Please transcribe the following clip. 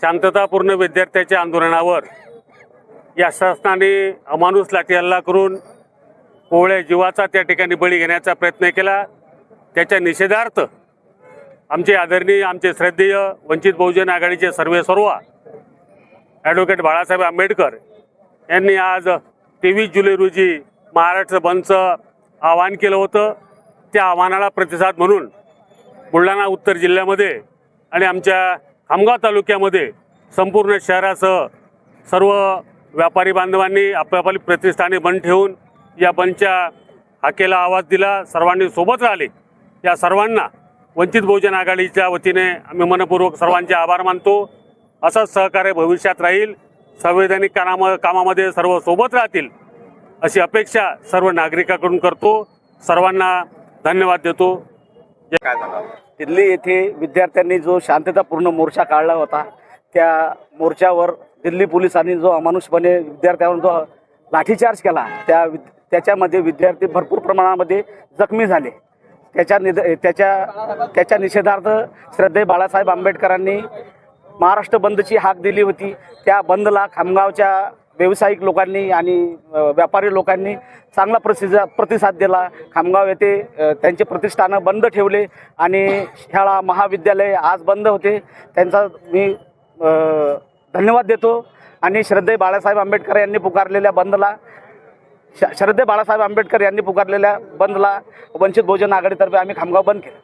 शांततापूर्ण विद्यार्थ्याच्या आंदोलनावर या शासनाने अमानुष लाठी हल्ला करून कोवळ्या जीवाचा त्या ठिकाणी बळी घेण्याचा प्रयत्न केला। त्याच्या निषेधार्थ आमचे आदरणीय आमचे श्रद्धेय वंचित बहुजन आघाडीचे सर्वेसर्वा ॲडव्होकेट बाळासाहेब आंबेडकर यांनी आज 23 जुलै रोजी महाराष्ट्र बंदचं आवाहन केलं होतं। त्या आव्हानाला प्रतिसाद म्हणून बुलढाणा उत्तर जिल्ह्यामध्ये आणि आमच्या खामगाव तालुक्यामध्ये संपूर्ण शहरासह सर्व व्यापारी बांधवांनी आपली प्रतिष्ठाने बंद ठेवून या बंदच्या हाकेला आवाज दिला। सर्वांनी सोबत राहिले। या सर्वांना वंचित बहुजन आघाडीच्या वतीने आम्ही मनपूर्वक सर्वांचे आभार मानतो। असंच सहकार्य भविष्यात राहील। संवैधानिक कामामध्ये सर्व सोबत राहतील अशी अपेक्षा सर्व नागरिकांकडून करतो। सर्वांना धन्यवाद देतो। दिल्ली येथे विद्यार्थ्यांनी जो शांततापूर्ण मोर्चा काढला होता, त्या मोर्चावर दिल्ली पोलिसांनी जो अमानुषपणे विद्यार्थ्यांवर जो लाठीचार्ज केला, त्याच्यामध्ये विद्यार्थी भरपूर प्रमाणामध्ये जखमी झाले। त्याच्या निषेधार्थ श्रद्धेय बाळासाहेब आंबेडकरांनी महाराष्ट्र बंदची हाक दिली होती। त्या बंदला खामगावच्या व्यावसायिक लोकांनी आणि व्यापारी लोकांनी चांगला प्रतिसाद दिला। खामगाव येथे त्यांचे प्रतिष्ठानं बंद ठेवले आणि शाळा महाविद्यालय आज बंद होते। त्यांचा मी धन्यवाद देतो आणि श्रद्धेय बाळासाहेब आंबेडकर यांनी पुकारलेल्या बंदला वंचित बहुजन आघाडीतर्फे आम्ही खामगाव बंद केलं।